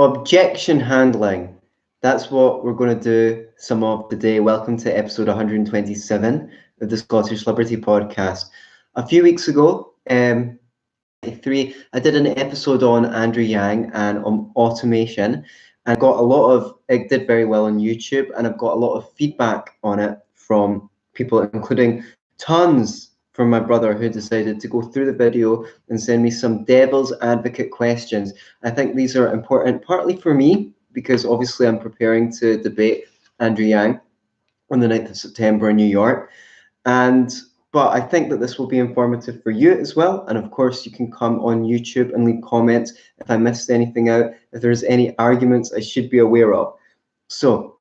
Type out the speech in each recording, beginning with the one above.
Objection handling. That's what we're going to do some of today. Welcome to episode 127 of the Scottish Liberty Podcast. A few weeks ago, I did an episode on Andrew Yang and on automation, and it did very well on YouTube, and I've got a lot of feedback on it from people, including tons from my brother, who decided to go through the video and send me some devil's advocate questions. I think these are important, partly for me, because obviously I'm preparing to debate Andrew Yang on the 9th of September in New York. But I think that this will be informative for you as well. And of course, you can come on YouTube and leave comments if I missed anything out, if there's any arguments I should be aware of. So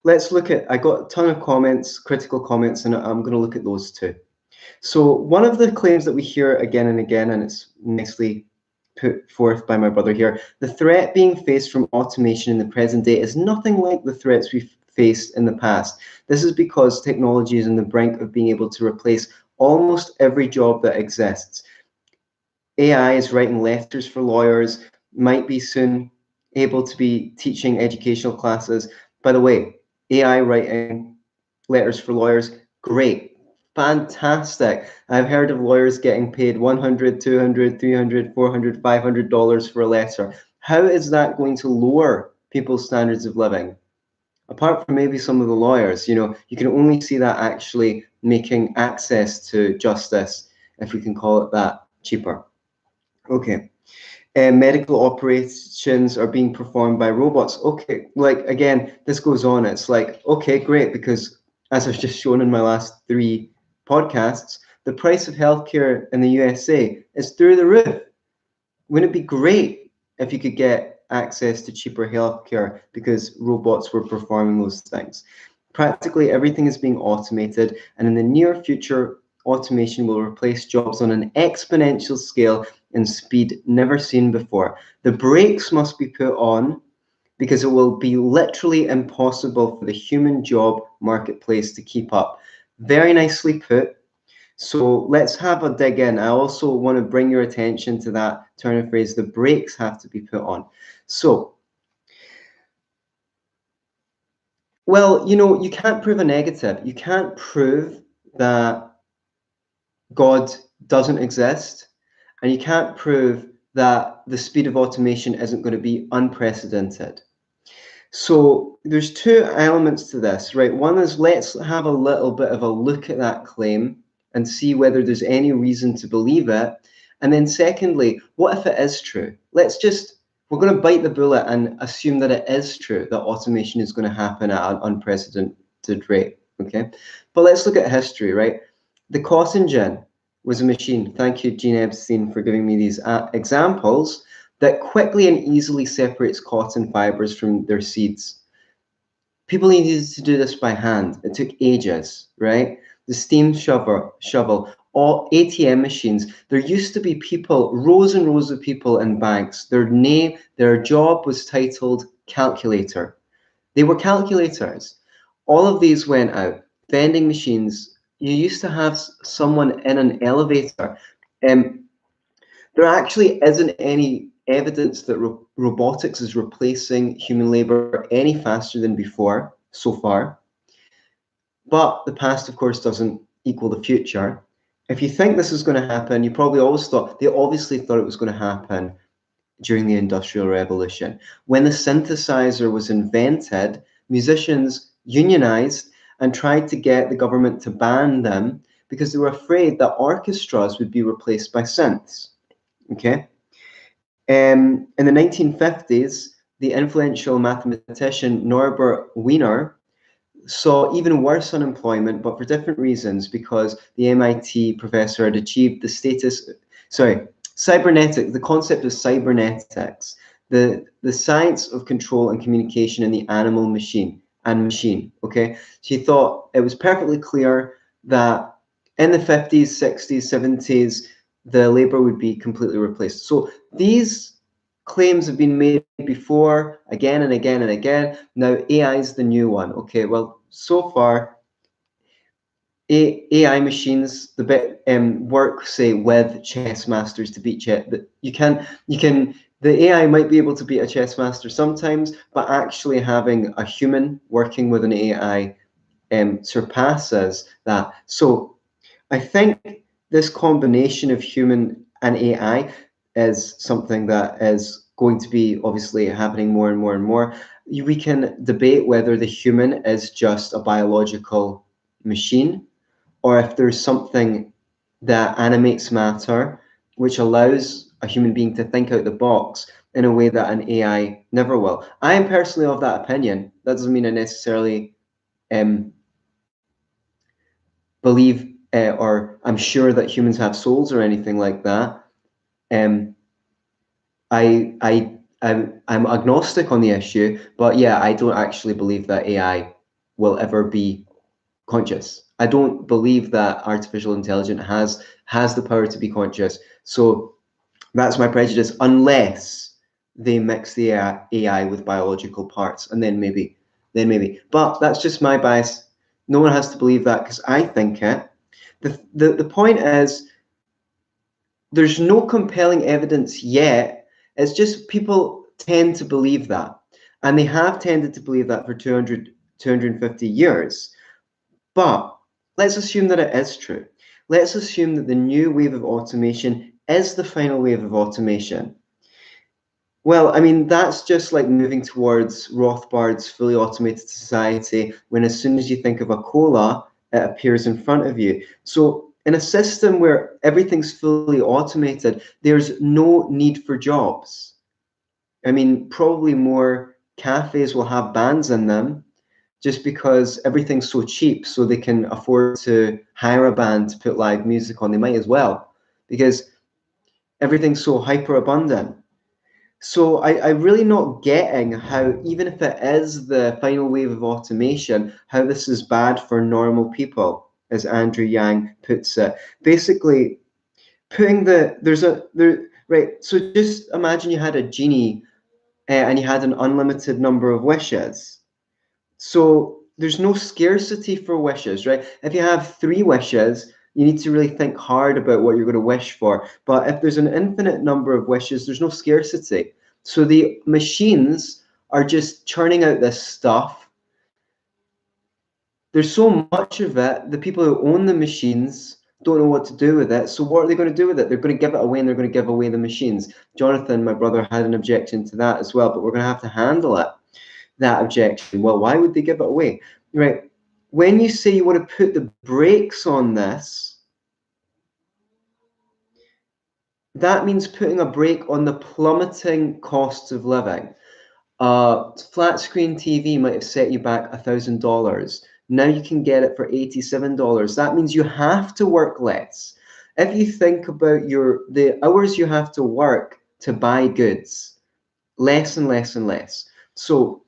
let's look at, I got a ton of comments, critical comments, and I'm going to look at those too. So one of the claims that we hear again and again, and it's nicely put forth by my brother here, the threat being faced from automation in the present day is nothing like the threats we've faced in the past. This is because technology is on the brink of being able to replace almost every job that exists. AI is writing letters for lawyers, might be soon able to be teaching educational classes. By the way, AI writing letters for lawyers, great, fantastic. I've heard of lawyers getting paid $100, $200, $300, $400, $500 for a letter. How is that going to lower people's standards of living? Apart from maybe some of the lawyers, you can only see that actually making access to justice, if we can call it that, cheaper. Okay. Medical operations are being performed by robots. Okay, again, this goes on. It's like, okay, great, because as I've just shown in my last 3 podcasts, the price of healthcare in the USA is through the roof. Wouldn't it be great if you could get access to cheaper healthcare because robots were performing those things? Practically everything is being automated, and in the near future, automation will replace jobs on an exponential scale and speed never seen before. The brakes must be put on because it will be literally impossible for the human job marketplace to keep up. Very nicely put. So let's have a dig in. I also want to bring your attention to that turn of phrase, the brakes have to be put on. So, well, you can't prove a negative. You can't prove that God doesn't exist, and you can't prove that the speed of automation isn't going to be unprecedented. So there's 2 elements to this, right? One is, let's have a little bit of a look at that claim and see whether there's any reason to believe it. And then secondly, what if it is true? We're going to bite the bullet and assume that it is true, that automation is going to happen at an unprecedented rate, okay? But let's look at history, right? The cotton gin was a machine. Thank you, Gene Epstein, for giving me these examples, that quickly and easily separates cotton fibers from their seeds. People needed to do this by hand. It took ages, right? The steam shovel, all ATM machines. There used to be people, rows and rows of people in banks. Their job was titled calculator. They were calculators. All of these went out. Vending machines. You used to have someone in an elevator. There actually isn't any evidence that robotics is replacing human labor any faster than before so far. But the past, of course, doesn't equal the future. If you think this is going to happen, you probably obviously thought it was going to happen during the Industrial Revolution. When the synthesizer was invented, musicians unionized and tried to get the government to ban them because they were afraid that orchestras would be replaced by synths. Okay. In the 1950s, the influential mathematician Norbert Wiener saw even worse unemployment, but for different reasons, because the MIT professor had achieved the concept of cybernetics, the science of control and communication in the animal machine. Okay, so he thought it was perfectly clear that in the 50s, 60s, 70s, the labor would be completely replaced. So these claims have been made before, again and again and again. Now AI is the new one. Okay, well, so far, AI machines, the bit work, say, with chess masters to beat chess. But you can The AI might be able to beat a chess master sometimes, but actually having a human working with an AI surpasses that. So I think this combination of human and AI is something that is going to be obviously happening more and more and more. We can debate whether the human is just a biological machine, or if there's something that animates matter, which allows a human being to think out the box in a way that an AI never will. I am personally of that opinion. That doesn't mean I necessarily um, believe or I'm sure that humans have souls or anything like that. Um, I'm agnostic on the issue, but yeah, I don't actually believe that AI will ever be conscious. I don't believe that artificial intelligence has the power to be conscious. So that's my prejudice, unless they mix the AI with biological parts, and then maybe. But that's just my bias. No one has to believe that because I think it. The point is, there's no compelling evidence yet. It's just people tend to believe that. And they have tended to believe that for 250 years. But let's assume that it is true. Let's assume that the new wave of automation is the final wave of automation. Well, I mean, that's just like moving towards Rothbard's fully automated society, when as soon as you think of a cola, it appears in front of you. So in a system where everything's fully automated, there's no need for jobs. I mean, probably more cafes will have bands in them just because everything's so cheap, so they can afford to hire a band to put live music on. They might as well, because everything's so hyper abundant. So I'm really not getting how, even if it is the final wave of automation, how this is bad for normal people, as Andrew Yang puts it. Basically, putting right. So just imagine you had a genie and you had an unlimited number of wishes. So there's no scarcity for wishes, right? If you have 3 wishes, you need to really think hard about what you're going to wish for. But if there's an infinite number of wishes, there's no scarcity. So the machines are just churning out this stuff. There's so much of it. The people who own the machines don't know what to do with it. So what are they going to do with it? They're going to give it away, and they're going to give away the machines. Jonathan, my brother, had an objection to that as well, but we're going to have to handle it. That objection. Well, why would they give it away? Right. When you say you want to put the brakes on this, that means putting a brake on the plummeting costs of living. Flat screen TV might have set you back $1,000. Now you can get it for $87. That means you have to work less. If you think about the hours you have to work to buy goods, less and less and less. So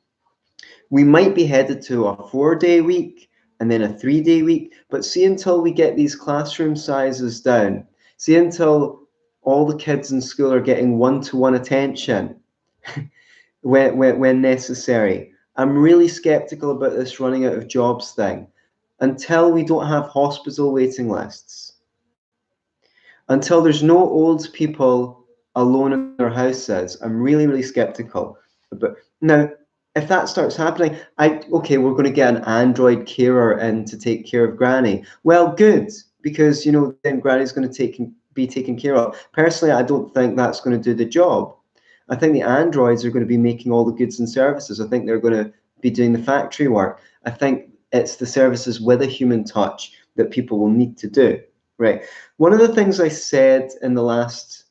we might be headed to a 4-day week and then a 3-day week, but see, until we get these classroom sizes down, see, until all the kids in school are getting one-to-one attention when necessary. I'm really skeptical about this running out of jobs thing. Until we don't have hospital waiting lists, until there's no old people alone in their houses, I'm really, really skeptical. But now, if that starts happening, okay, we're going to get an Android carer in to take care of Granny. Well, good, because then Granny's going to be taken care of. Personally, I don't think that's going to do the job. I think the androids are going to be making all the goods and services. I think they're going to be doing the factory work. I think it's the services with a human touch that people will need to do. Right. One of the things I said in the last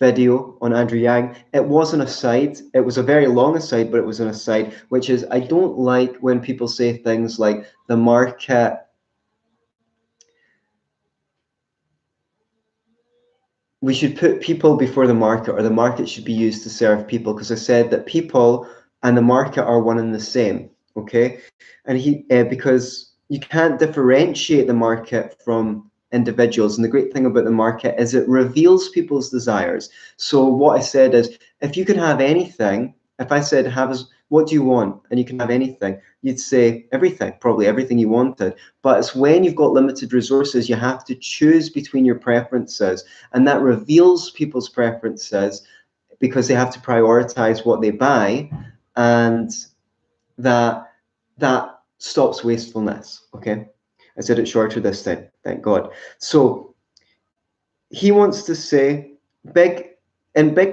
video on Andrew Yang, it was an aside. It was a very long aside, but it was an aside, which is, I don't like when people say things like the market. We should put people before the market, or the market should be used to serve people, because I said that people and the market are one and the same. Okay. And because you can't differentiate the market from individuals. And the great thing about the market is it reveals people's desires. So what I said is, if you could have anything, if I said, what do you want? And you can have anything, you'd say everything, probably everything you wanted. But it's when you've got limited resources, you have to choose between your preferences, and that reveals people's preferences because they have to prioritize what they buy, and that stops wastefulness. Okay, I said it shorter this time, thank God. So he wants to say big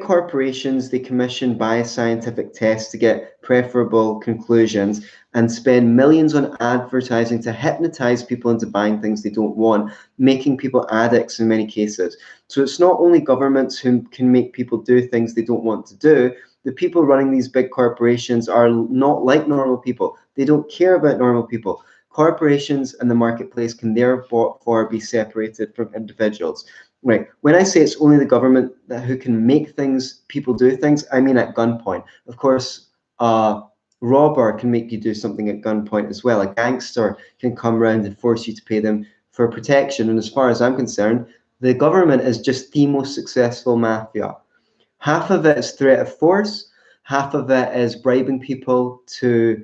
corporations, they commission bioscientific tests to get preferable conclusions and spend millions on advertising to hypnotize people into buying things they don't want, making people addicts in many cases. So it's not only governments who can make people do things they don't want to do. The people running these big corporations are not like normal people. They don't care about normal people. Corporations and the marketplace can therefore be separated from individuals. Right. When I say it's only the government who can make people do things, I mean at gunpoint. Of course, a robber can make you do something at gunpoint as well. A gangster can come around and force you to pay them for protection. And as far as I'm concerned, the government is just the most successful mafia. Half of it is threat of force. Half of it is bribing people to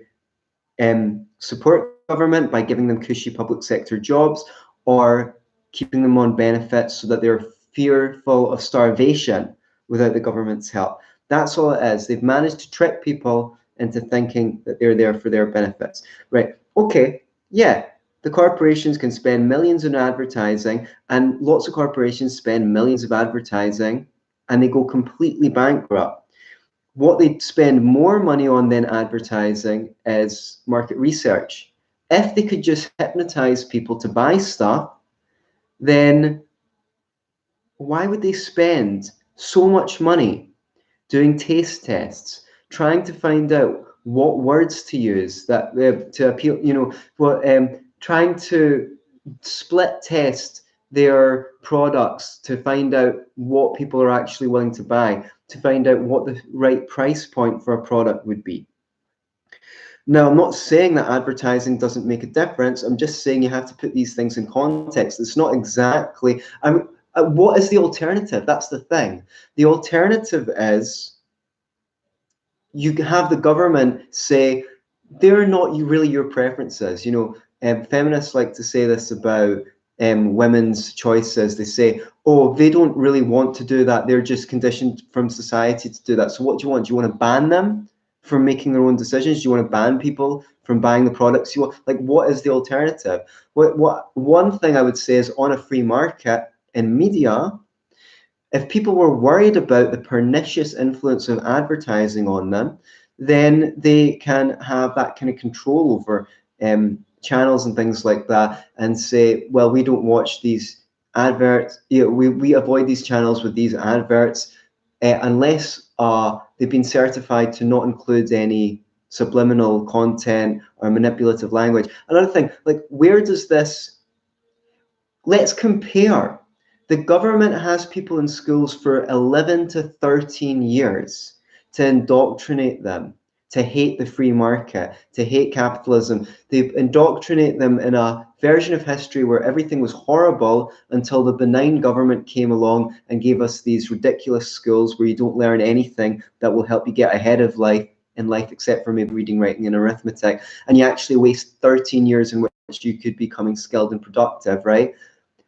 support government by giving them cushy public sector jobs, or keeping them on benefits so that they're fearful of starvation without the government's help. That's all it is. They've managed to trick people into thinking that they're there for their benefits. Right. Okay. Yeah. The corporations can spend millions on advertising, and lots of corporations spend millions of advertising and they go completely bankrupt. What they spend more money on than advertising is market research. If they could just hypnotize people to buy stuff, then why would they spend so much money doing taste tests, trying to find out what words to use that to appeal, trying to split test their products to find out what people are actually willing to buy, to find out what the right price point for a product would be. Now, I'm not saying that advertising doesn't make a difference. I'm just saying you have to put these things in context. It's not exactly, what is the alternative? That's the thing. The alternative is you have the government say, they're not really your preferences. Feminists like to say this about women's choices. They say, oh, they don't really want to do that. They're just conditioned from society to do that. So what do you want? Do you want to ban them from making their own decisions? Do you want to ban people from buying the products you want? Like, what is the alternative? One thing I would say is, on a free market in media, if people were worried about the pernicious influence of advertising on them, then they can have that kind of control over channels and things like that, and say, well, we don't watch these adverts. We avoid these channels with these adverts unless they've been certified to not include any subliminal content or manipulative language. Another thing, like, where does this? Let's compare. The government has people in schools for 11 to 13 years to indoctrinate them to hate the free market, to hate capitalism. They indoctrinate them in a version of history where everything was horrible until the benign government came along and gave us these ridiculous schools where you don't learn anything that will help you get ahead of life in life, except for maybe reading, writing, and arithmetic. And you actually waste 13 years in which you could be becoming skilled and productive, right?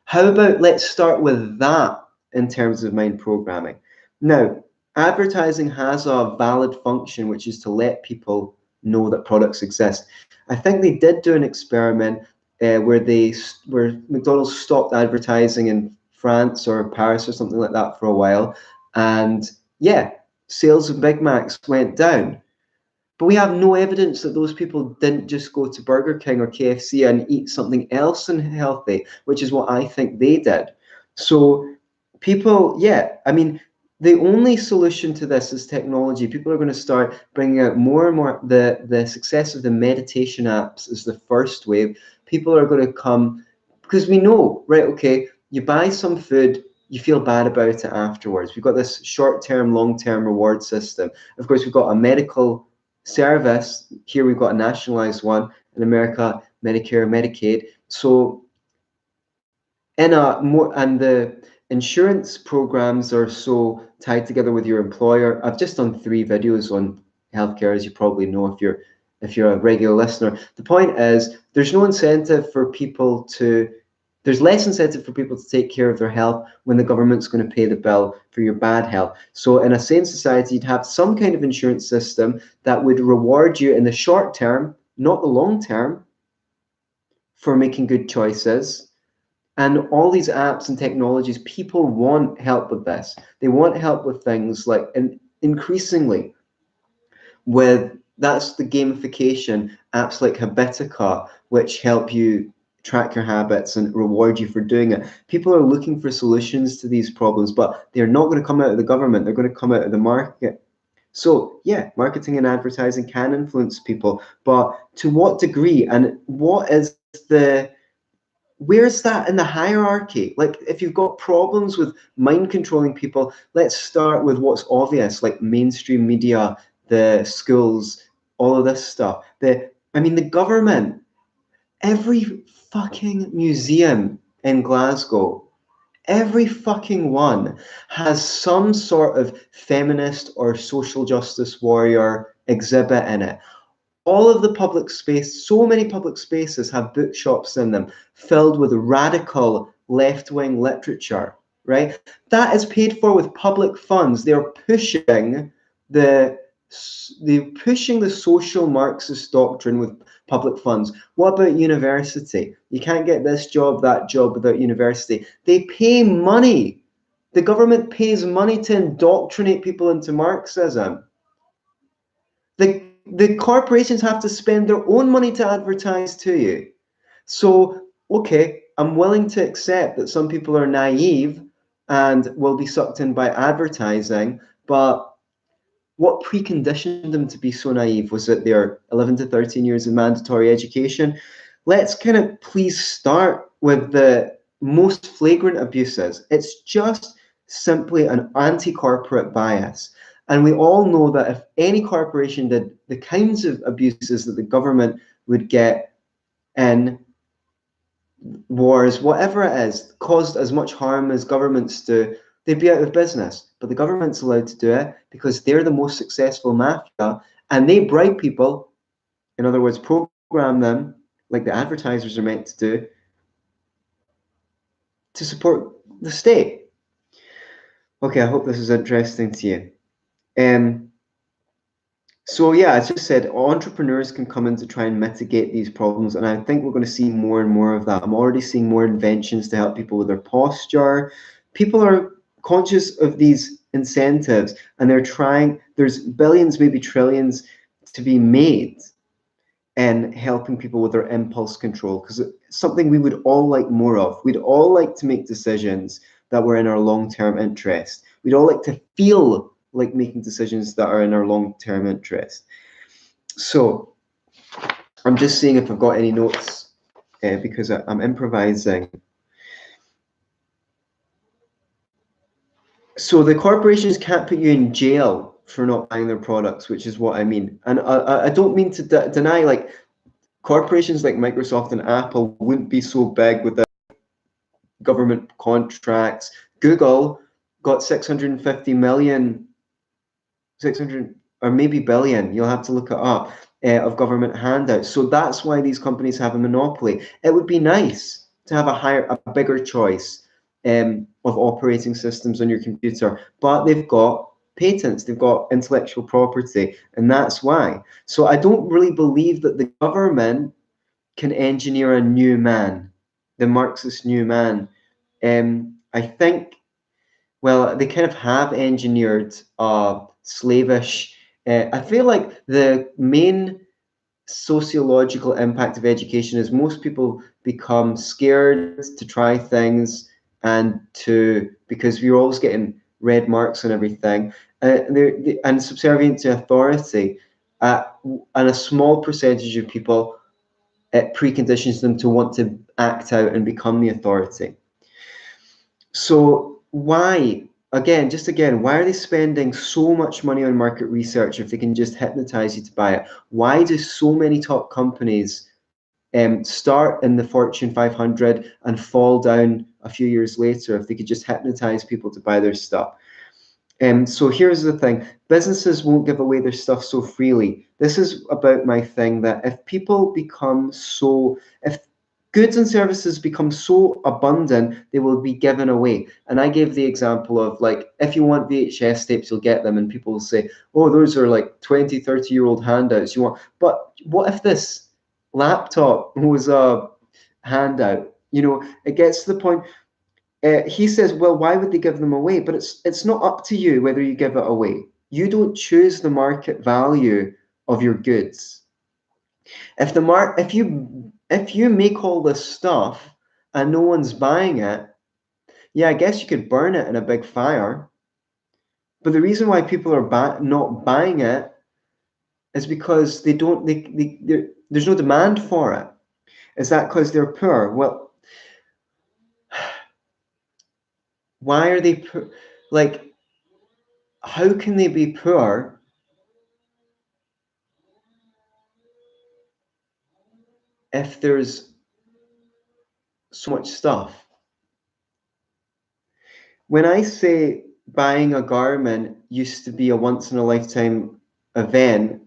How about let's start with that in terms of mind programming? Now, advertising has a valid function, which is to let people know that products exist. I think they did do an experiment where McDonald's stopped advertising in France or Paris or something like that for a while, and yeah, sales of Big Macs went down. But we have no evidence that those people didn't just go to Burger King or KFC and eat something else unhealthy, which is what I think they did. So people, yeah, I mean, the only solution to this is technology. People are going to start bringing out more and more. The success of the meditation apps is the first wave. People are going to come, because we know, right, okay, you buy some food, you feel bad about it afterwards. We've got this short-term, long-term reward system. Of course, we've got a medical service. Here we've got a nationalized one. In America, Medicare, Medicaid. So and the insurance programs are so tied together with your employer. I've just done 3 videos on healthcare, as you probably know if you're a regular listener. The point is, there's no incentive for people to There's less incentive for people to take care of their health when the government's going to pay the bill for your bad health. So in a sane society, you'd have some kind of insurance system that would reward you in the short term, not the long term, for making good choices. And all these apps and technologies, people want help with this. They want help with things like, and increasingly, with that's the gamification apps like Habitica, which help you track your habits and reward you for doing it. People are looking for solutions to these problems, but they're not going to come out of the government. They're going to come out of the market. So yeah, marketing and advertising can influence people, but to what degree, and what is the where's that in the hierarchy? Like, if you've got problems with mind controlling people, let's start with what's obvious, like mainstream media, the schools, all of this stuff. The government, every fucking museum in Glasgow, every fucking one has some sort of feminist or social justice warrior exhibit in it. All of the public space, so many public spaces have bookshops in them filled with radical left-wing literature, right? That is paid for with public funds. They're the pushing the social Marxist doctrine with public funds. What about university? You can't get this job, that job without university. They pay money. The government pays money to indoctrinate people into Marxism. The corporations have to spend their own money to advertise to you. So, okay, I'm willing to accept that some people are naive and will be sucked in by advertising, but what preconditioned them to be so naive? Was it their 11 to 13 years of mandatory education? Let's kind of please start with the most flagrant abuses. It's just simply an anti-corporate bias. And we all know that if any corporation did the kinds of abuses that the government would get in wars, whatever it is, caused as much harm as governments do, they'd be out of business. But the government's allowed to do it because they're the most successful mafia, and they bribe people, in other words, program them, like the advertisers are meant to do, to support the state. Okay, I hope this is interesting to you. So yeah, as I just said, entrepreneurs can come in to try and mitigate these problems, and I think we're going to see more and more of that. I'm already seeing more inventions to help people with their posture. People are conscious of these incentives, and they're trying. There's billions, maybe trillions, to be made in helping people with their impulse control, because it's something we would all like more of. We'd all like to make decisions that were in our long-term interest. We'd all like to feel like making decisions that are in our long-term interest. So I'm just seeing if I've got any notes because I'm improvising. So the corporations can't put you in jail for not buying their products, which is what I mean. And I don't mean to deny, like, corporations like Microsoft and Apple wouldn't be so big with the government contracts. Google got 650 million 600 or maybe billion, you'll have to look it up, of government handouts. So that's why these companies have a monopoly. It would be nice to have a bigger choice of operating systems on your computer, but they've got patents, they've got intellectual property, and that's why. So I don't really believe that the government can engineer a new man, the Marxist new man. I think, well, they kind of have engineered slavish. I feel like the main sociological impact of education is most people become scared to try things because we're always getting red marks and everything, and subservient to authority. And a small percentage of people, it preconditions them to want to act out and become the authority. So why, why are they spending so much money on market research if they can just hypnotize you to buy it? Why do so many top companies start in the Fortune 500 and fall down a few years later if they could just hypnotize people to buy their stuff? So here's the thing, businesses won't give away their stuff so freely. This is about my thing, that if people become so, if goods and services become so abundant, they will be given away. And I gave the example of, like, if you want VHS tapes, you'll get them, and people will say, oh, those are like 20, 30-year-old handouts you want. But what if this laptop was a handout? It gets to the point. He says, well, why would they give them away? But it's not up to you whether you give it away. You don't choose the market value of your goods. If you make all this stuff and no one's buying it, yeah, I guess you could burn it in a big fire. But the reason why people are not buying it is because there's no demand for it. Is that because they're poor? Well, why are they poor? Like, how can they be poor if there's so much stuff? When I say buying a garment used to be a once in a lifetime event,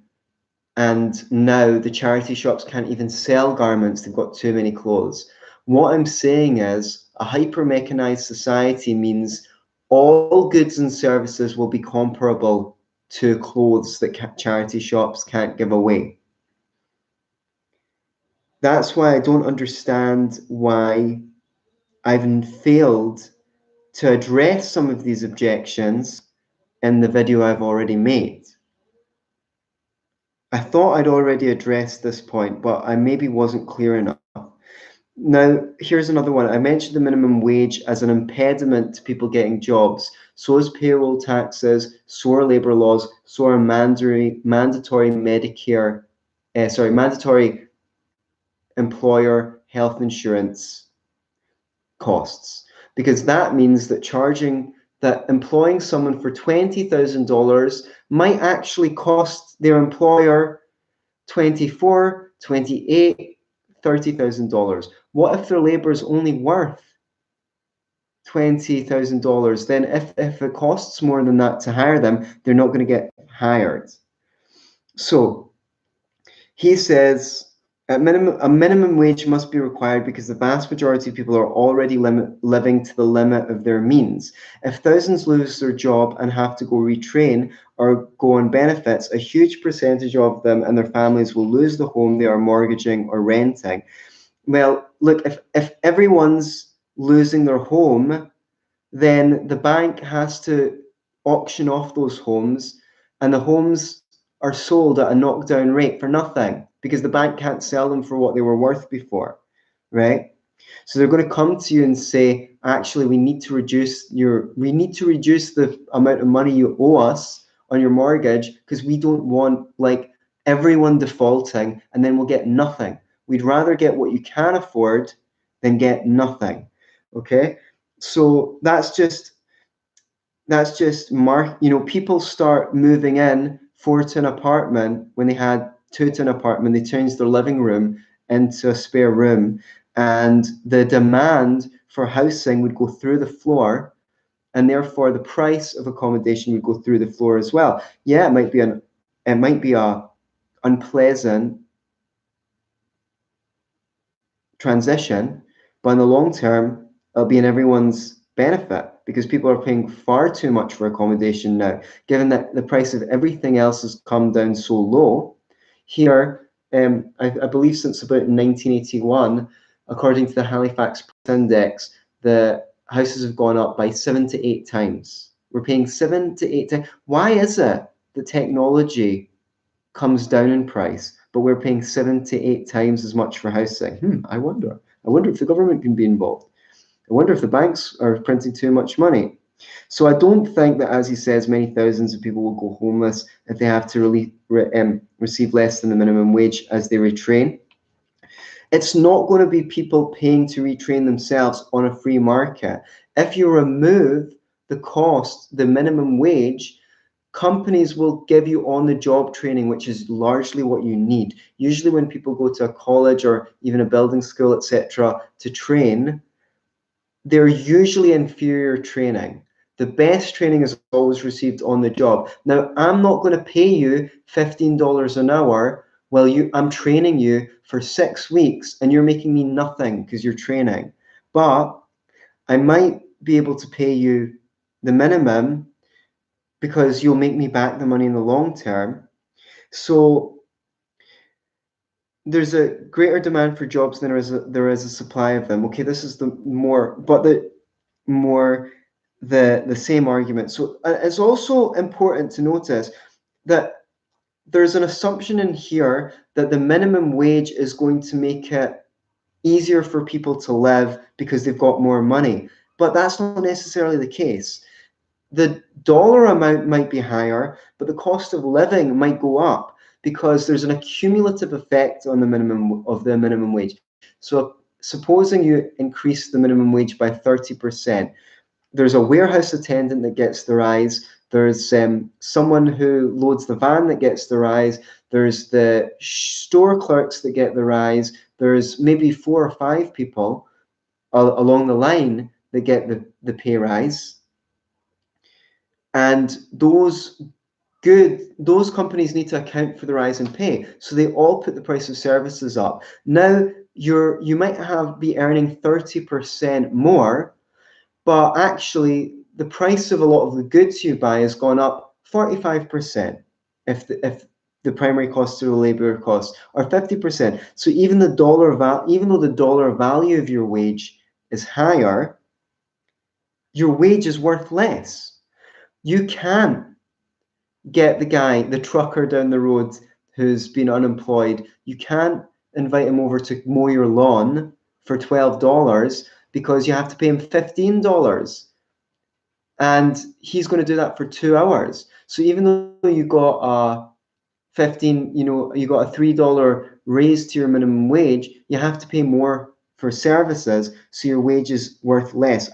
and now the charity shops can't even sell garments, they've got too many clothes. What I'm saying is a hyper-mechanized society means all goods and services will be comparable to clothes that charity shops can't give away. That's why I don't understand why I've failed to address some of these objections in the video I've already made. I thought I'd already addressed this point, but I maybe wasn't clear enough. Now, here's another one. I mentioned the minimum wage as an impediment to people getting jobs. So is payroll taxes, so are labor laws, so are mandatory employer health insurance costs. Because that means that employing someone for $20,000 might actually cost their employer $24,000, $28,000, $30,000. What if their labor is only worth $20,000? Then if it costs more than that to hire them, they're not going to get hired. So he says a minimum wage must be required because the vast majority of people are already living to the limit of their means. If thousands lose their job and have to go retrain or go on benefits, a huge percentage of them and their families will lose the home they are mortgaging or renting. Well, look, if everyone's losing their home, then the bank has to auction off those homes, and the homes are sold at a knockdown rate for nothing because the bank can't sell them for what they were worth before, right? So they're going to come to you and say, actually, we need to reduce the amount of money you owe us on your mortgage because we don't want like everyone defaulting and then we'll get nothing. We'd rather get what you can afford than get nothing. Okay, so that's just people start moving in 4-ton apartment when they had 2-ton apartment. They changed their living room into a spare room, and the demand for housing would go through the floor, and therefore the price of accommodation would go through the floor as well. Yeah, it might be a unpleasant transition, but in the long term, it'll be in everyone's benefit because people are paying far too much for accommodation now, given that the price of everything else has come down so low. Here, I believe since about 1981, according to the Halifax Index, the houses have gone up by 7 to 8 times. We're paying 7 to 8 times. Why is it that technology comes down in price, but we're paying 7 to 8 times as much for housing? I wonder if the government can be involved. I wonder if the banks are printing too much money. So I don't think that, as he says, many thousands of people will go homeless if they have to receive less than the minimum wage as they retrain. It's not going to be people paying to retrain themselves on a free market. If you remove the cost, the minimum wage, companies will give you on-the-job training, which is largely what you need. Usually when people go to a college or even a building school, etc., to train, they're usually inferior training. The best training is always received on the job. Now, I'm not going to pay you $15 an hour well, I'm training you for 6 weeks and you're making me nothing because you're training. But I might be able to pay you the minimum because you'll make me back the money in the long term. So there's a greater demand for jobs than there is a supply of them. Okay, this is the same argument. So it's also important to notice that there's an assumption in here that the minimum wage is going to make it easier for people to live because they've got more money. But that's not necessarily the case. The dollar amount might be higher, but the cost of living might go up because there's an accumulative effect on the minimum wage. So supposing you increase the minimum wage by 30%, there's a warehouse attendant that gets the rise. There's someone who loads the van that gets the rise. There's the store clerks that get the rise. There's maybe 4 or 5 people along the line that get the pay rise. And those companies need to account for the rise in pay. So they all put the price of services up. Now you might be earning 30% more, but actually the price of a lot of the goods you buy has gone up 45% if the primary costs are the labor costs, or 50%. So even though the dollar value of your wage is higher, your wage is worth less. You can't get the trucker down the road who's been unemployed. You can't invite him over to mow your lawn for $12 because you have to pay him $15. And he's going to do that for 2 hours. So even though you got a $3 raise to your minimum wage, you have to pay more for services, so your wage is worth less.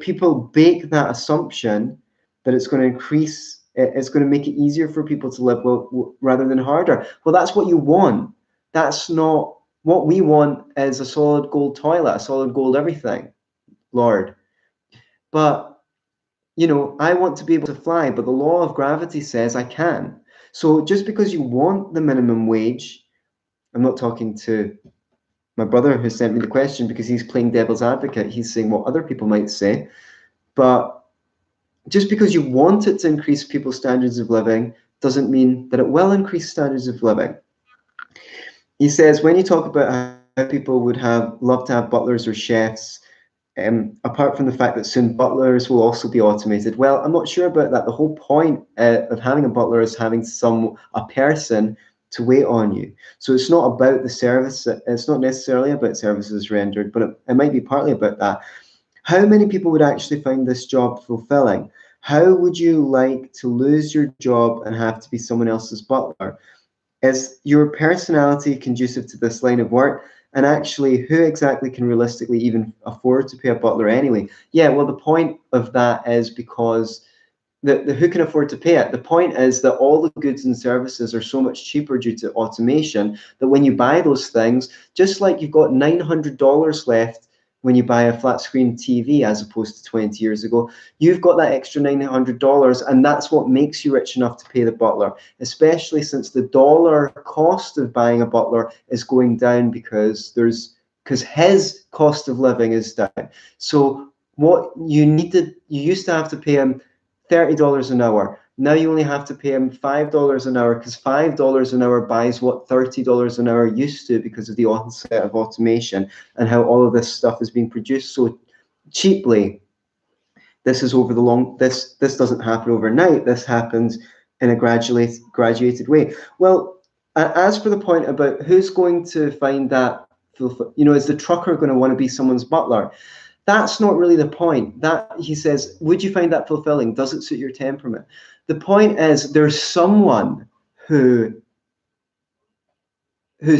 People bake that assumption that it's going to increase. It's going to make it easier for people to live rather than harder. Well, that's what you want. That's not what we want. Is a solid gold toilet, a solid gold everything, Lord. But I want to be able to fly, but the law of gravity says I can. So just because you want the minimum wage, I'm not talking to my brother who sent me the question because he's playing devil's advocate. He's saying what other people might say. But just because you want it to increase people's standards of living doesn't mean that it will increase standards of living. He says, when you talk about how people would love to have butlers or chefs, apart from the fact that soon butlers will also be automated. Well, I'm not sure about that. The whole point of having a butler is having a person to wait on you. So it's not about the service. It's not necessarily about services rendered, but it might be partly about that. How many people would actually find this job fulfilling? How would you like to lose your job and have to be someone else's butler? Is your personality conducive to this line of work? And actually, who exactly can realistically even afford to pay a butler anyway? Yeah, well, the point of that is because the who can afford to pay it. The point is that all the goods and services are so much cheaper due to automation that when you buy those things, just like you've got $900 left when you buy a flat screen TV as opposed to 20 years ago, you've got that extra $900, and that's what makes you rich enough to pay the butler, especially since the dollar cost of buying a butler is going down because his cost of living is down. So what you used to have to pay him $30 an hour. Now you only have to pay him $5 an hour because $5 an hour buys what $30 an hour used to because of the onset of automation and how all of this stuff is being produced so cheaply. This is over the long. This doesn't happen overnight. This happens in a graduated way. Well, as for the point about who's going to find that, is the trucker going to want to be someone's butler? That's not really the point. That he says, would you find that fulfilling? Does it suit your temperament? The point is there's someone whose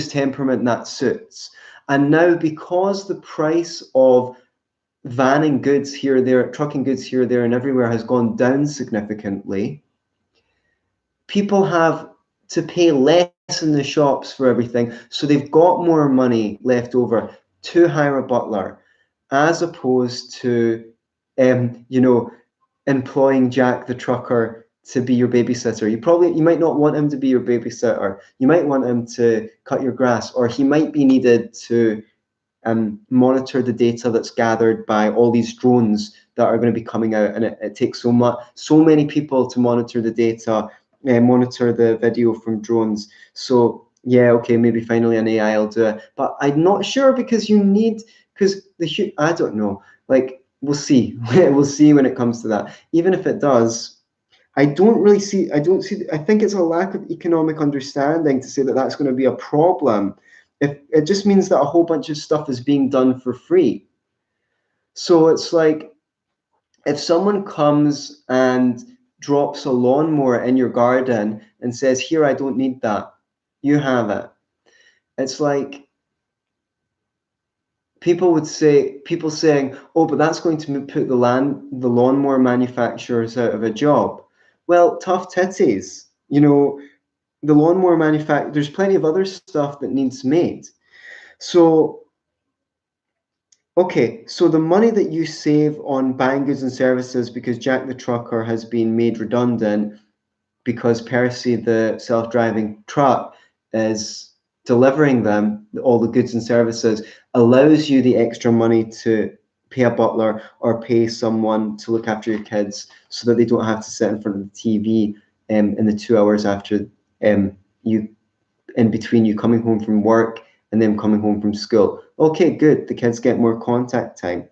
temperament that suits. And now because the price of vanning goods here, there, trucking goods here, there, and everywhere has gone down significantly, people have to pay less in the shops for everything. So they've got more money left over to hire a butler, as opposed to, employing Jack the trucker to be your babysitter. You might not want him to be your babysitter. You might want him to cut your grass, or he might be needed to monitor the data that's gathered by all these drones that are going to be coming out, and it takes so many people to monitor the data, monitor the video from drones. So yeah, okay, maybe finally an AI will do it, but I'm not sure, because I don't know. Like, we'll see. We'll see when it comes to that. Even if it does, I think it's a lack of economic understanding to say that that's going to be a problem. If it just means that a whole bunch of stuff is being done for free. So it's like, if someone comes and drops a lawnmower in your garden and says, "Here, I don't need that, you have it." It's like people saying, "Oh, but that's going to put the lawnmower manufacturers out of a job." Well, tough titties. The lawnmower manufacturer, there's plenty of other stuff that needs made. So, okay, so the money that you save on buying goods and services because Jack the Trucker has been made redundant, because Percy the self-driving truck is delivering them all the goods and services, allows you the extra money to pay a butler or pay someone to look after your kids, so that they don't have to sit in front of the TV in the 2 hours after you in between you coming home from work and them coming home from school. Okay, good. The kids get more contact time.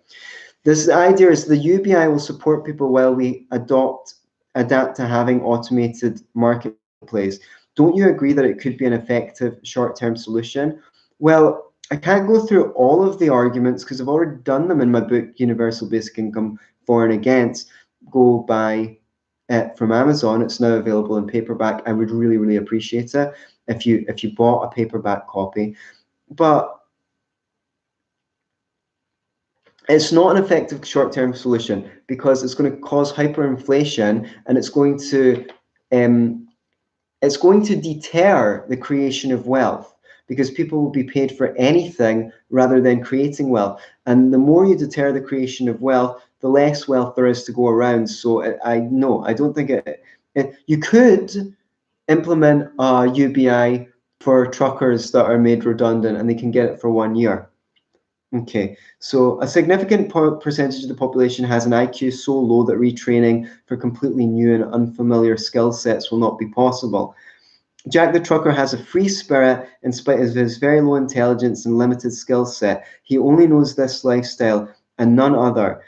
This idea is the UBI will support people while we adapt to having automated marketplace. Don't you agree that it could be an effective short-term solution? Well, I can't go through all of the arguments because I've already done them in my book, Universal Basic Income For and Against. Go buy it from Amazon. It's now available in paperback. I would really, really appreciate it if you bought a paperback copy. But it's not an effective short-term solution, because it's going to cause hyperinflation, and it's going to deter the creation of wealth, because people will be paid for anything rather than creating wealth. And the more you deter the creation of wealth, the less wealth there is to go around. So I don't think you could implement a UBI for truckers that are made redundant, and they can get it for 1 year. Okay, so a significant percentage of the population has an IQ so low that retraining for completely new and unfamiliar skill sets will not be possible. Jack the Trucker has a free spirit in spite of his very low intelligence and limited skill set. He only knows this lifestyle and none other.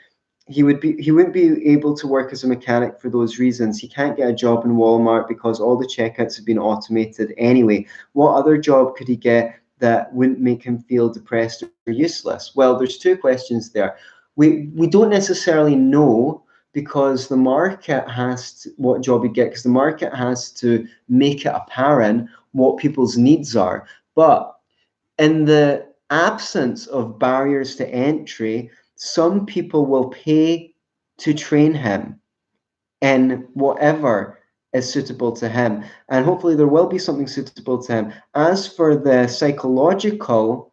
He wouldn't be able to work as a mechanic for those reasons. He can't get a job in Walmart because all the checkouts have been automated anyway. What other job could he get that wouldn't make him feel depressed or useless? Well, there's two questions there. We don't necessarily know, because the market what job you get, because the market has to make it apparent what people's needs are. But in the absence of barriers to entry, some people will pay to train him in whatever is suitable to him. And hopefully there will be something suitable to him. As for the psychological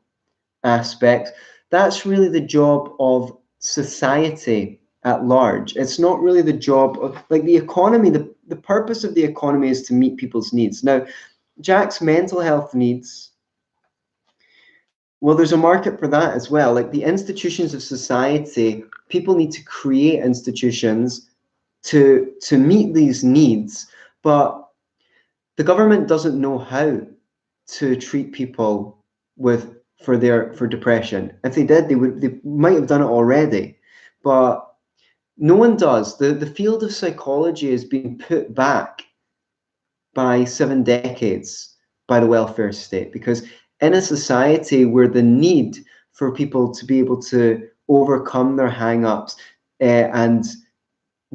aspect, that's really the job of society at large. It's not really the job of, like, the economy. The purpose of the economy is to meet people's needs. Now, Jack's mental health needs, well, there's a market for that as well. Like, the institutions of society, people need to create institutions to meet these needs, but the government doesn't know how to treat people for depression. If they did, they might have done it already, but no one does. The field of psychology has been put back by 7 decades by the welfare state, because in a society where the need for people to be able to overcome their hang-ups and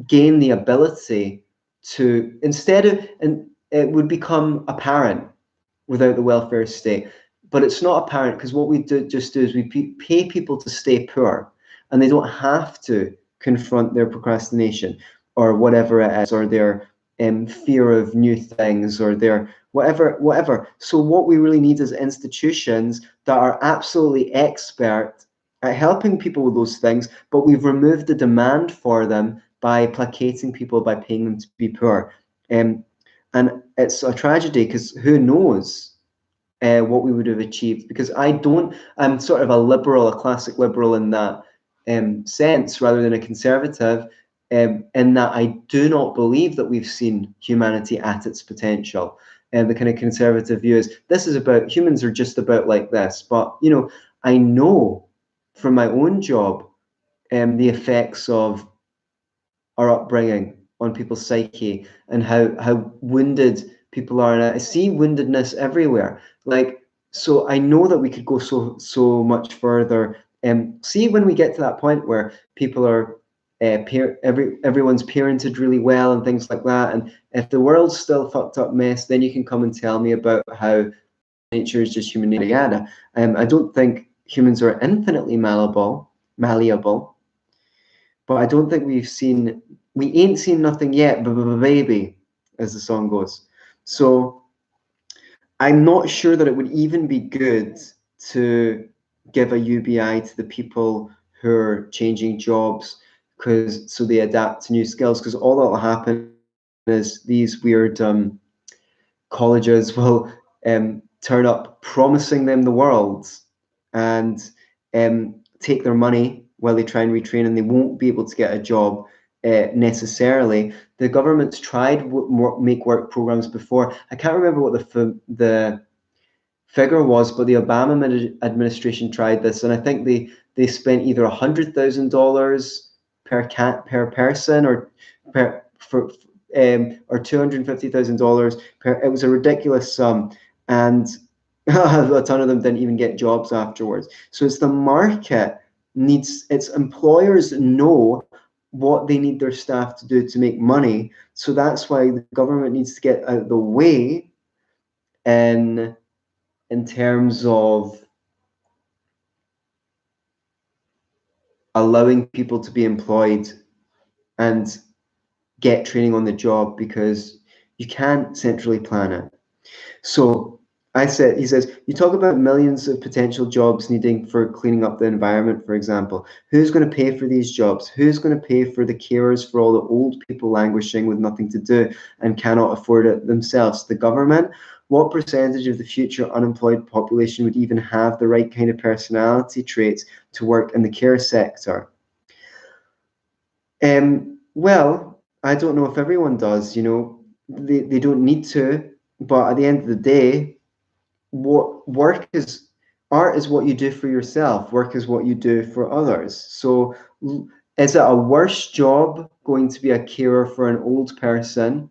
gain the ability to, it would become apparent without the welfare state. But it's not apparent, because what we just do is we pay people to stay poor, and they don't have to confront their procrastination or whatever it is, or their fear of new things, or their whatever. So what we really need is institutions that are absolutely expert at helping people with those things, but we've removed the demand for them by placating people, by paying them to be poor. And it's a tragedy because who knows what we would have achieved, because I'm sort of a liberal, a classic liberal in that sense, rather than a conservative, in that I do not believe that we've seen humanity at its potential. And the kind of conservative view is humans are just about like this. But, I know from my own job the effects of our upbringing on people's psyche, and how wounded people are. And I see woundedness everywhere. So I know that we could go so much further. See, when we get to that point where people are everyone's parented really well and things like that, and if the world's still fucked up mess, then you can come and tell me about how nature is just human yada. I don't think humans are infinitely malleable, but I don't think we ain't seen nothing yet, baby, as the song goes. So I'm not sure that it would even be good to give a UBI to the people who are changing jobs, so they adapt to new skills, because all that will happen is these weird colleges will turn up promising them the world, and take their money while they try and retrain, and they won't be able to get a job necessarily. The government's tried make work programs before. I can't remember what the figure was, but the Obama administration tried this, and I think they spent either $100,000 per person, or or $250,000 per. It was a ridiculous sum, and a ton of them didn't even get jobs afterwards. So it's the market its employers know what they need their staff to do to make money. So that's why the government needs to get out of the way in terms of allowing people to be employed and get training on the job, because you can't centrally plan it. So he says, you talk about millions of potential jobs needing for cleaning up the environment, for example. Who's going to pay for these jobs? Who's going to pay for the carers for all the old people languishing with nothing to do and cannot afford it themselves? The government? What percentage of the future unemployed population would even have the right kind of personality traits to work in the care sector? Well, I don't know if everyone does, they don't need to, but at the end of the day, art is what you do for yourself. Work is what you do for others. So is it a worse job going to be a carer for an old person,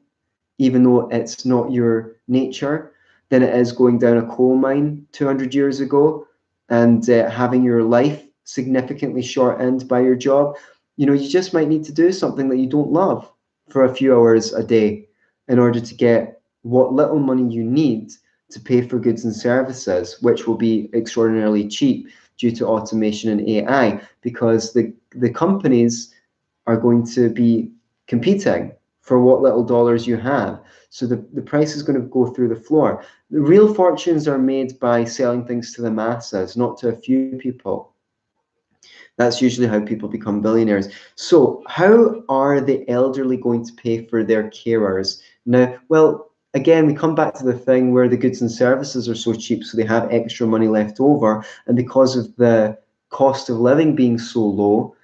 even though it's not your nature, than it is going down a coal mine 200 years ago and having your life significantly shortened by your job? You just might need to do something that you don't love for a few hours a day in order to get what little money you need to pay for goods and services, which will be extraordinarily cheap due to automation and AI, because the companies are going to be competing for what little dollars you have. So the price is going to go through the floor. The real fortunes are made by selling things to the masses, not to a few people. That's usually how people become billionaires. So how are the elderly going to pay for their carers? Now, well, again, we come back to the thing where the goods and services are so cheap, so they have extra money left over. And because of the cost of living being so low,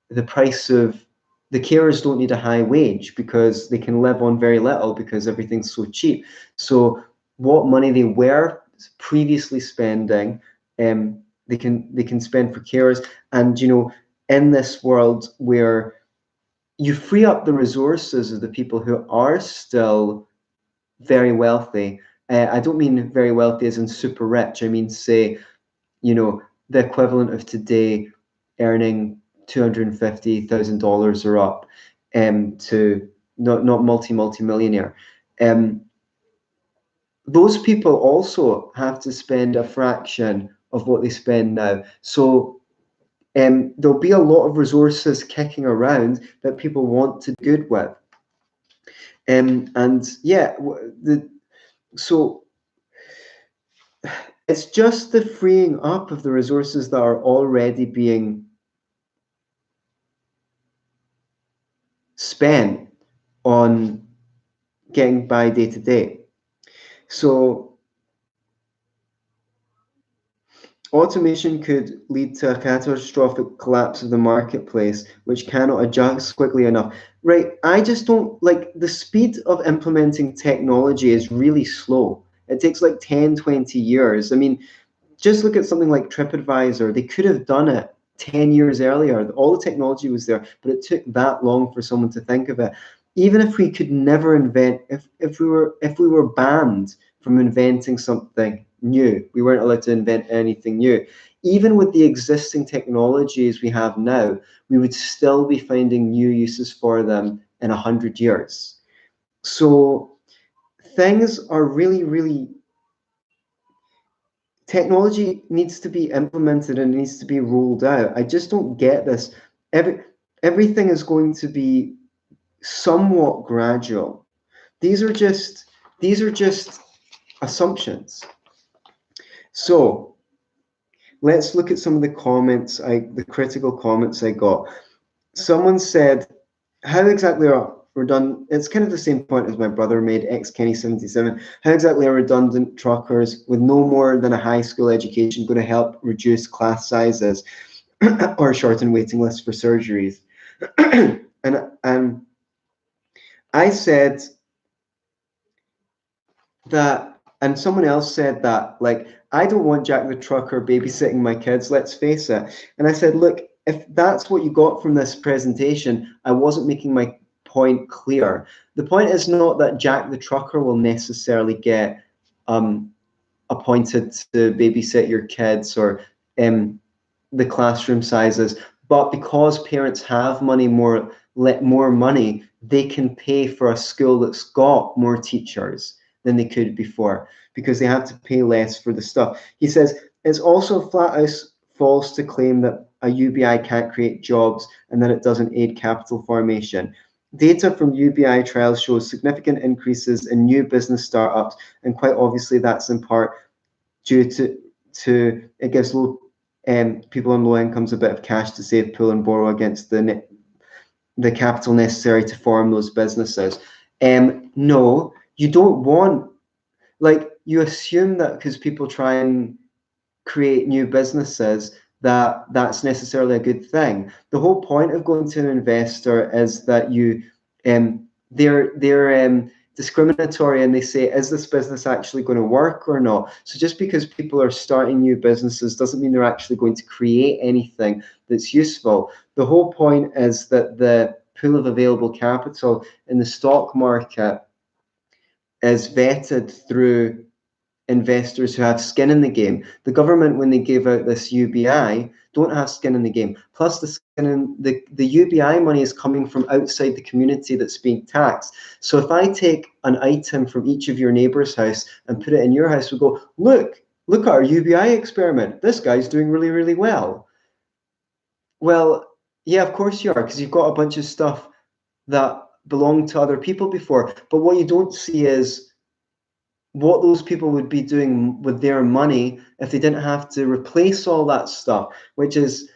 the carers don't need a high wage, because they can live on very little because everything's so cheap. So what money they were previously spending, they can spend for carers. And in this world where you free up the resources of the people who are still very wealthy, I don't mean very wealthy as in super rich. I mean, say, the equivalent of today earning $250,000 or up, to not multi-millionaire. Those people also have to spend a fraction of what they spend now. So there'll be a lot of resources kicking around that people want to do good with. And yeah, so it's just the freeing up of the resources that are already being spent on getting by day to day. So automation could lead to a catastrophic collapse of the marketplace, which cannot adjust quickly enough. Right, I just don't like the speed of implementing technology is really slow. It takes like 10, 20 years. I mean, just look at something like TripAdvisor. They could have done it 10 years earlier. All the technology was there, but it took that long for someone to think of it. Even if we could never invent, if we were banned from inventing something new, we weren't allowed to invent anything new. Even with the existing technologies we have now, we would still be finding new uses for them in 100 years. So things are really, really technology needs to be implemented and needs to be rolled out. I just don't get this. Everything is going to be somewhat gradual. These are just assumptions. So let's look at some of the comments, the critical comments I got. Someone said, how exactly are redundant, it's kind of the same point as my brother made, xKenny77. How exactly are redundant truckers with no more than a high school education going to help reduce class sizes or shorten waiting lists for surgeries? and I said that, and someone else said that, like, I don't want Jack the Trucker babysitting my kids, let's face it. And I said, look, if that's what you got from this presentation, I wasn't making my point clear. The point is not that Jack the Trucker will necessarily get appointed to babysit your kids or the classroom sizes, but because parents have more money, they can pay for a school that's got more teachers than they could before because they have to pay less for the stuff. He says it's also flat out false to claim that a UBI can't create jobs and that it doesn't aid capital formation. Data from UBI trials shows significant increases in new business startups, and quite obviously that's in part due to it gives people on low incomes a bit of cash to save, pool, and borrow against the capital necessary to form those businesses. No, you don't want, like, you assume that because people try and create new businesses that's necessarily a good thing. The whole point of going to an investor is that they're discriminatory and they say, is this business actually going to work or not? So just because people are starting new businesses doesn't mean they're actually going to create anything that's useful. The whole point is that the pool of available capital in the stock market is vetted through investors who have skin in the game. The government, when they gave out this UBI, don't have skin in the game. Plus, the UBI money is coming from outside the community that's being taxed. So if I take an item from each of your neighbor's house and put it in your house, we go, look at our UBI experiment. This guy's doing really, really well. Well, yeah, of course you are, because you've got a bunch of stuff that belonged to other people before. But what you don't see is what those people would be doing with their money if they didn't have to replace all that stuff, which is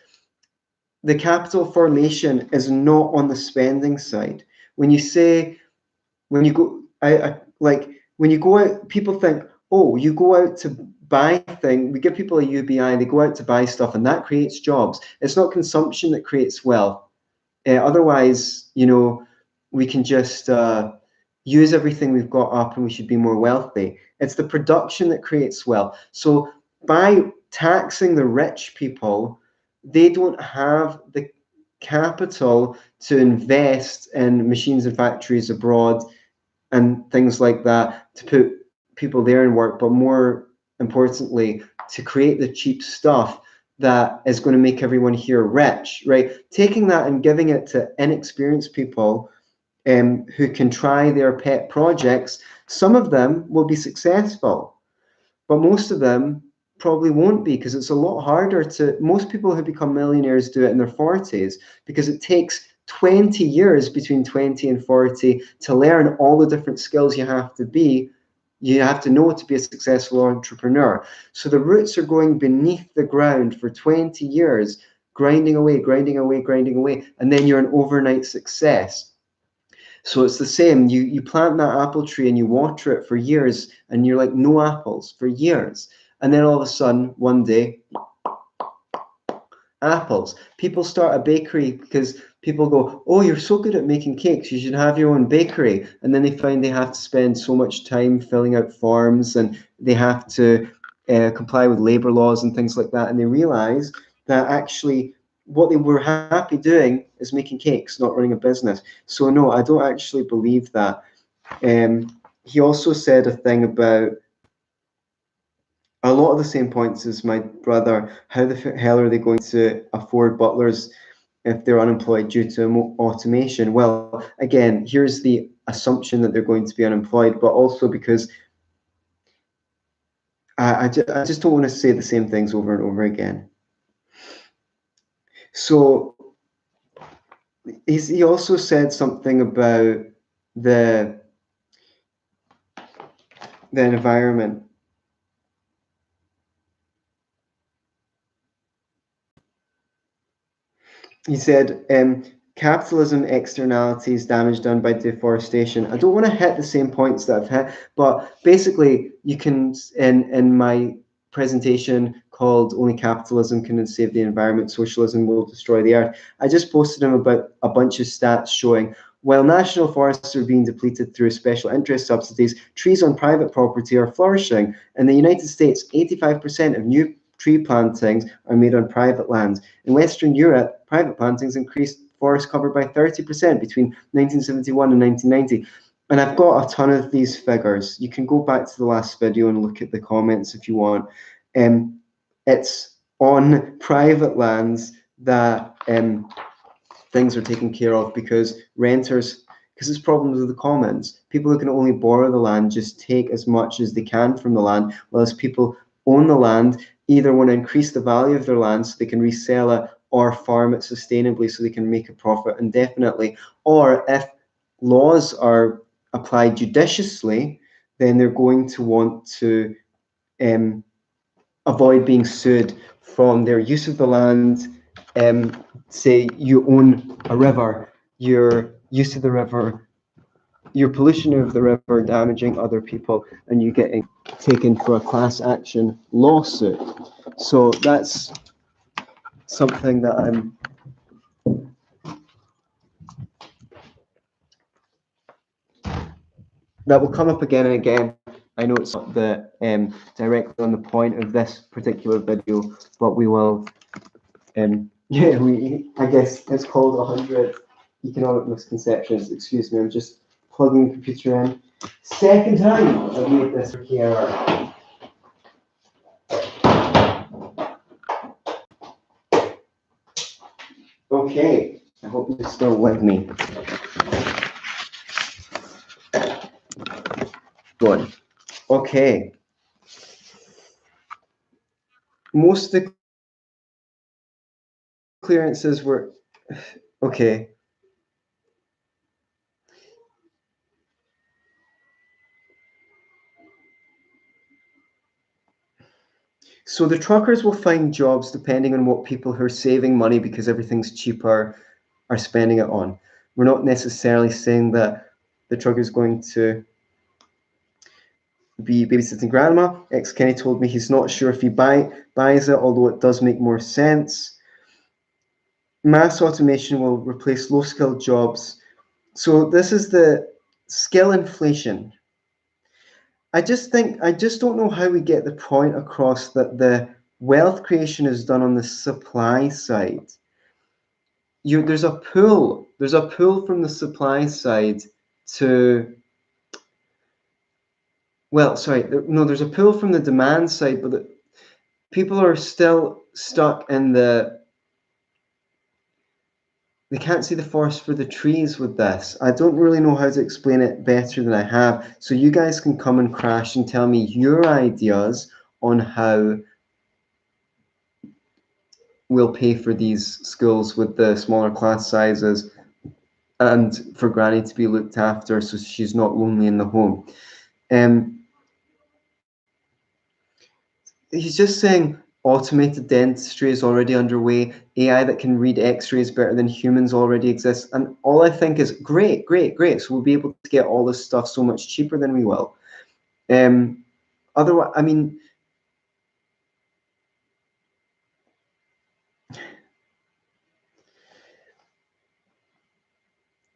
the capital formation is not on the spending side. When you go out, people think, oh, you go out to buy things, we give people a UBI, they go out to buy stuff, and that creates jobs. It's not consumption that creates wealth. Otherwise, we can just use everything we've got up and we should be more wealthy. It's the production that creates wealth. So by taxing the rich people, they don't have the capital to invest in machines and factories abroad and things like that to put people there in work, but more importantly, to create the cheap stuff that is going to make everyone here rich, right? Taking that and giving it to inexperienced people who can try their pet projects. Some of them will be successful, but most of them probably won't be, because it's a lot harder most people who become millionaires do it in their 40s, because it takes 20 years between 20 and 40 to learn all the different skills you have to know to be a successful entrepreneur. So the roots are going beneath the ground for 20 years, grinding away, and then you're an overnight success. So it's the same. You plant that apple tree and you water it for years, and you're like, no apples for years. And then all of a sudden, one day, apples. People start a bakery because people go, oh, you're so good at making cakes, you should have your own bakery. And then they find they have to spend so much time filling out forms, and they have to comply with labor laws and things like that. And they realize that actually what they were happy doing is making cakes, not running a business. So no, I don't actually believe that. He also said a thing about a lot of the same points as my brother. How the hell are they going to afford butlers if they're unemployed due to automation? Well, again, here's the assumption that they're going to be unemployed, but also because I just don't want to say the same things over and over again. So he also said something about the environment. He said, capitalism externalities, damage done by deforestation. I don't want to hit the same points that I've hit, but basically you can, in my presentation called Only Capitalism Can Save the Environment, Socialism Will Destroy the Earth, I just posted him about a bunch of stats showing while national forests are being depleted through special interest subsidies, trees on private property are flourishing. In the United States, 85% of new tree plantings are made on private lands. In Western Europe, private plantings increased forest cover by 30% between 1971 and 1990. And I've got a ton of these figures. You can go back to the last video and look at the comments if you want. It's on private lands that things are taken care of, because renters, because there's problems with the commons. People who can only borrow the land just take as much as they can from the land, whereas people own the land, either want to increase the value of their land so they can resell it, or farm it sustainably so they can make a profit indefinitely. Or if laws are applied judiciously, then they're going to want to avoid being sued from their use of the land. Say you own a river, your use of the river, your pollution of the river damaging other people, and you getting taken for a class action lawsuit. So that's something that that will come up again and again. I know it's not the directly on the point of this particular video, but we will. I guess it's called 100 Economic Misconceptions. Excuse me, I'm just plugging the computer in. Second time I've made this error. Okay, I hope you're still with me. Good. Okay. Most of the clearances were okay. So the truckers will find jobs depending on what people who are saving money because everything's cheaper are spending it on. We're not necessarily saying that the trucker is going to be babysitting grandma. Ex-Kenny told me he's not sure if he buys it, although it does make more sense. Mass automation will replace low-skilled jobs. So this is the skill inflation. I just don't know how we get the point across that the wealth creation is done on the supply side. There's a pull from the supply side to, well, sorry, no, there's a pull from the demand side, but people are still stuck in they can't see the forest for the trees with this. I don't really know how to explain it better than I have. So you guys can come and crash and tell me your ideas on how we'll pay for these schools with the smaller class sizes and for Granny to be looked after so she's not lonely in the home. He's just saying Automated dentistry is already underway. AI that can read x-rays better than humans already exists. And all I think is great, great, great. So we'll be able to get all this stuff so much cheaper than we will. Otherwise, I mean,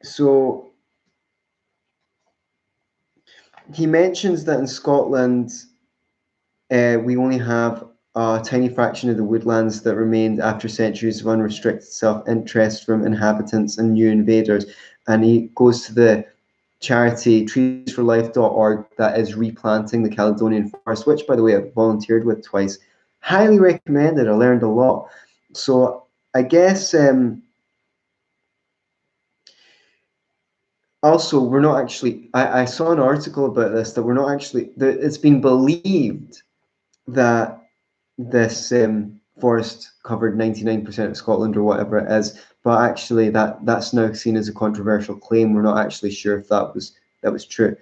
so he mentions that in Scotland, we only have a tiny fraction of the woodlands that remained after centuries of unrestricted self-interest from inhabitants and new invaders. And he goes to the charity treesforlife.org that is replanting the Caledonian forest, which, by the way, I've volunteered with twice. Highly recommended. I learned a lot. So I guess also we're not actually, I saw an article about this, that we're not actually, it's been believed that this forest covered 99% of Scotland or whatever it is, but actually that's now seen as a controversial claim. We're not actually sure if that was true.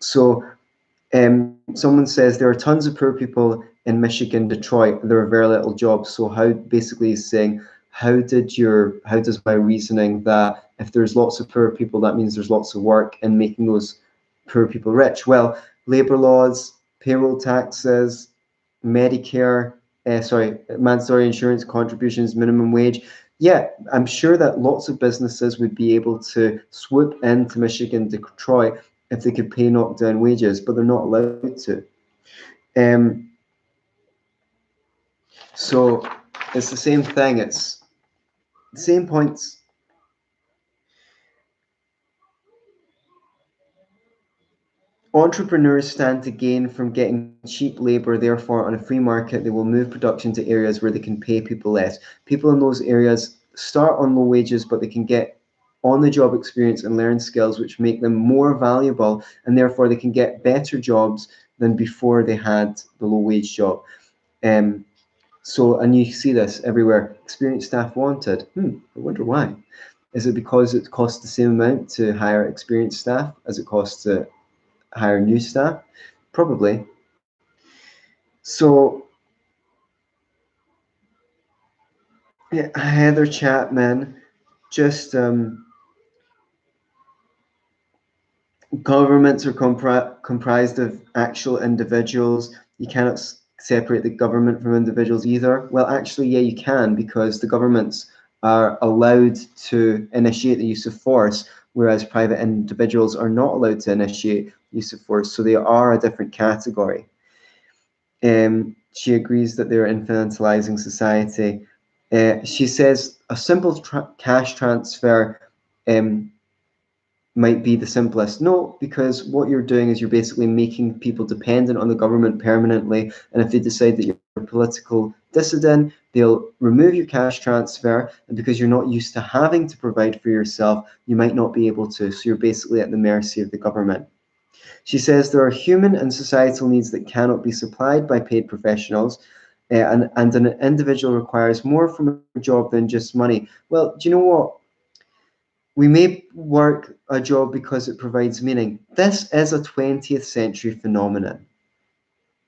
So someone says there are tons of poor people in Michigan, Detroit. There are very little jobs. So how basically he's saying, how does my reasoning that if there's lots of poor people, that means there's lots of work and making those poor people rich? Well, labor laws, payroll taxes, Medicare, mandatory insurance contributions, minimum wage. Yeah, I'm sure that lots of businesses would be able to swoop into Michigan, Detroit, if they could pay knockdown wages, but they're not allowed to. So it's the same thing. It's the same points. Entrepreneurs stand to gain from getting cheap labor. Therefore, on a free market, they will move production to areas where they can pay people less. People in those areas start on low wages, but they can get on-the-job experience and learn skills which make them more valuable, and therefore they can get better jobs than before they had the low-wage job. So, and you see this everywhere. Experienced staff wanted. I wonder why. Is it because it costs the same amount to hire experienced staff as it costs to hire new staff? Probably. So, yeah, Heather Chapman, just governments are comprised of actual individuals. You cannot separate the government from individuals either. Well, actually, yeah, you can, because the governments are allowed to initiate the use of force, whereas private individuals are not allowed to initiate use of force. So they are a different category. She agrees that they're infantilizing society. She says a simple cash transfer might be the simplest. No, because what you're doing is you're basically making people dependent on the government permanently. And if they decide that you're a political dissident, they'll remove your cash transfer. And because you're not used to having to provide for yourself, you might not be able to. So you're basically at the mercy of the government. She says there are human and societal needs that cannot be supplied by paid professionals. And an individual requires more from a job than just money. Well, do you know what? We may work a job because it provides meaning. This is a 20th century phenomenon,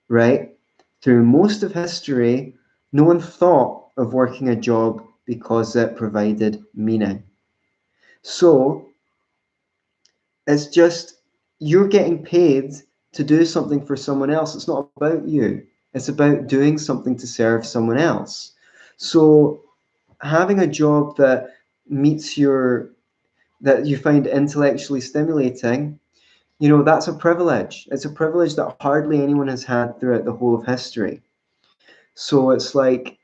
right? Through most of history, no one thought of working a job because it provided meaning. So it's just you're getting paid to do something for someone else. It's not about you. It's about doing something to serve someone else. So having a job that meets that you find intellectually stimulating, that's a privilege. It's a privilege that hardly anyone has had throughout the whole of history. So it's like,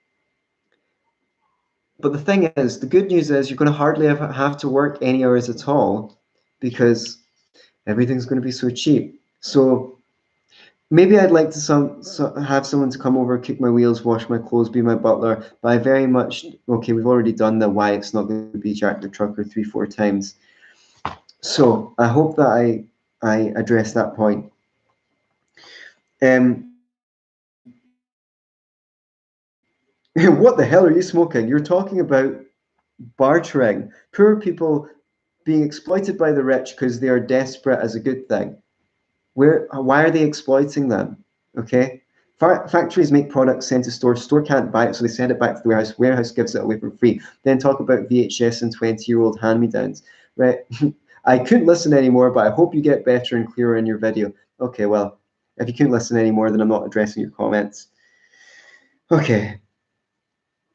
but the thing is, the good news is you're going to hardly have to work any hours at all because everything's going to be so cheap. So maybe I'd like to have someone to come over, kick my wheels, wash my clothes, be my butler. But I very much, okay, we've already done the why it's not going to be Jack the Trucker 3-4 times. So I hope that I address that point. What the hell are you smoking? You're talking about bartering, poor people being exploited by the rich because they are desperate as a good thing. Why are they exploiting them? Okay, Factories make products, sent to stores. Store can't buy it, so they send it back to the warehouse. Warehouse gives it away for free. Then talk about VHS and 20-year-old hand-me-downs. Right? I couldn't listen anymore, but I hope you get better and clearer in your video. Okay, well, if you couldn't listen anymore, then I'm not addressing your comments. Okay.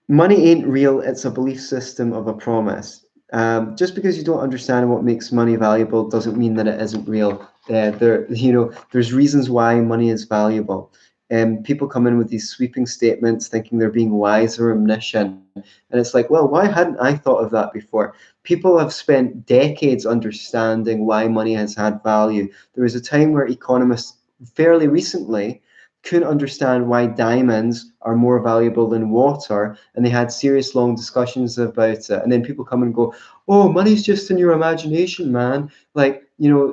Money ain't real, it's a belief system of a promise. Just because you don't understand what makes money valuable doesn't mean that it isn't real. There's reasons why money is valuable. People come in with these sweeping statements thinking they're being wise or omniscient. And it's like, well, why hadn't I thought of that before? People have spent decades understanding why money has had value. There was a time where economists fairly recently couldn't understand why diamonds are more valuable than water, and they had serious long discussions about it. And then people come and go, oh, money's just in your imagination, man. Like,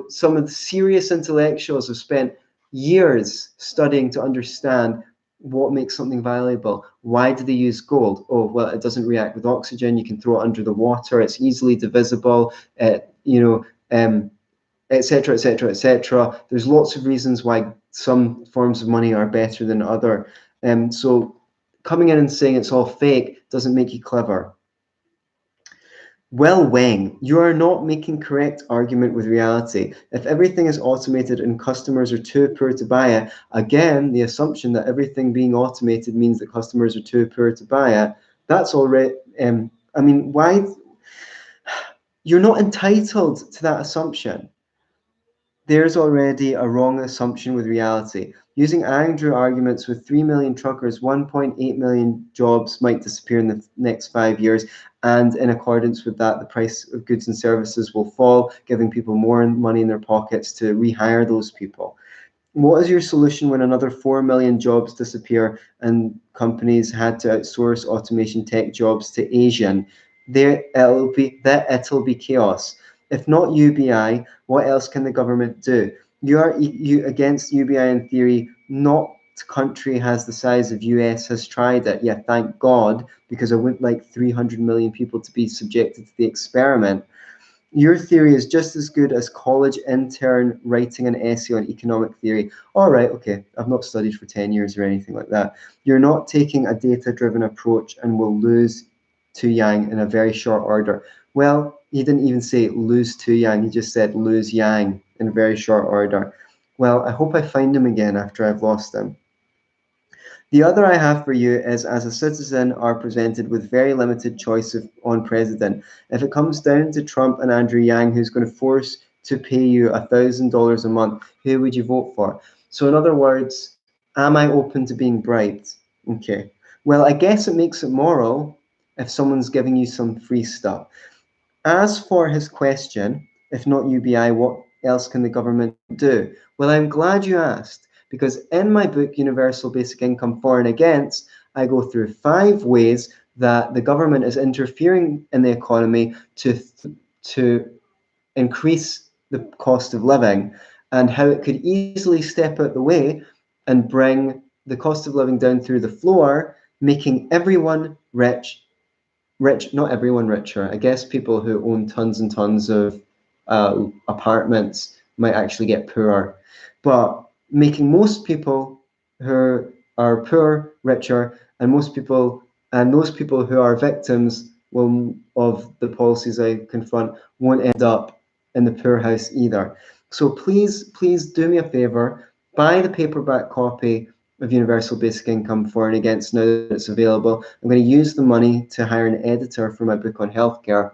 some of the serious intellectuals have spent years studying to understand what makes something valuable. Why do they use gold? Oh, well, it doesn't react with oxygen. You can throw it under the water. It's easily divisible. Etc., etc., etc. There's lots of reasons why some forms of money are better than other. So coming in and saying it's all fake doesn't make you clever. Well, Wang, you are not making correct argument with reality. If everything is automated and customers are too poor to buy it, again, the assumption that everything being automated means that customers are too poor to buy it, that's already, why? You're not entitled to that assumption. There's already a wrong assumption with reality. Using Andrew arguments with 3 million truckers, 1.8 million jobs might disappear in the next 5 years, and in accordance with that, the price of goods and services will fall, giving people more money in their pockets to rehire those people. What is your solution when another 4 million jobs disappear and companies had to outsource automation tech jobs to Asian? It'll be chaos. If not UBI, what else can the government do? You against UBI in theory. Not country has the size of US has tried it. Yeah, thank God, because I wouldn't like 300 million people to be subjected to the experiment. Your theory is just as good as college intern writing an essay on economic theory. All right, okay, I've not studied for 10 years or anything like that. You're not taking a data-driven approach and will lose to Yang in a very short order. Well, he didn't even say lose to Yang, he just said lose Yang in a very short order. Well, I hope I find him again after I've lost him. The other I have for you is, as a citizen, are presented with very limited choice on president. If it comes down to Trump and Andrew Yang, who's going to force to pay you $1,000 a month, who would you vote for? So in other words, am I open to being bribed? Okay. Well, I guess it makes it moral if someone's giving you some free stuff. As for his question, if not UBI, what else can the government do? Well, I'm glad you asked, because in my book, Universal Basic Income For and Against, I go through 5 ways that the government is interfering in the economy to increase the cost of living, and how it could easily step out the way and bring the cost of living down through the floor, making everyone not everyone richer. I guess people who own tons and tons of apartments might actually get poorer, but making most people who are poor richer, and those people who are victims of the policies I confront won't end up in the poorhouse either. So please do me a favor, buy the paperback copy of Universal Basic Income For and Against now that it's available. I'm going to use the money to hire an editor for my book on healthcare,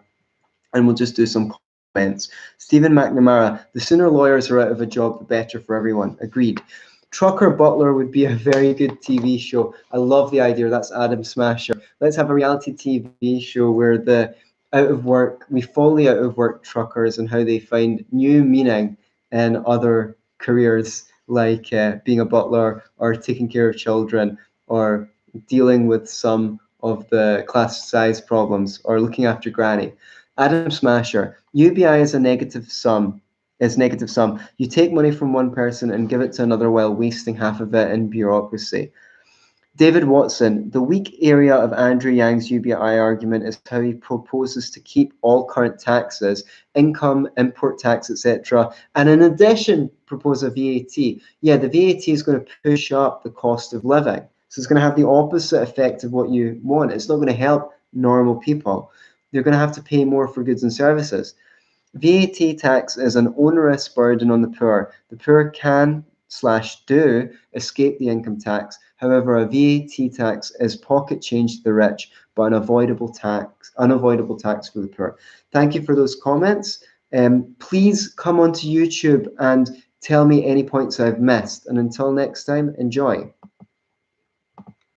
and we'll just do some comments. Stephen McNamara, the sooner lawyers are out of a job, the better for everyone. Agreed. Trucker Butler would be a very good TV show. I love the idea. That's Adam Smasher. Let's have a reality TV show where we follow the out of work truckers and how they find new meaning in other careers, like being a butler or taking care of children or dealing with some of the class size problems or looking after granny. Adam Smasher, UBI is negative sum. You take money from one person and give it to another while wasting half of it in bureaucracy. David Watson, the weak area of Andrew Yang's UBI argument is how he proposes to keep all current taxes, income, import tax, etc., and in addition propose a VAT. Yeah, the VAT is going to push up the cost of living. So it's going to have the opposite effect of what you want. It's not going to help normal people. They're going to have to pay more for goods and services. VAT tax is an onerous burden on the poor. The poor can/do escape the income tax. However, a VAT tax is pocket change to the rich, but an unavoidable tax for the poor. Thank you for those comments. Please come onto YouTube and tell me any points I've missed. And until next time, enjoy.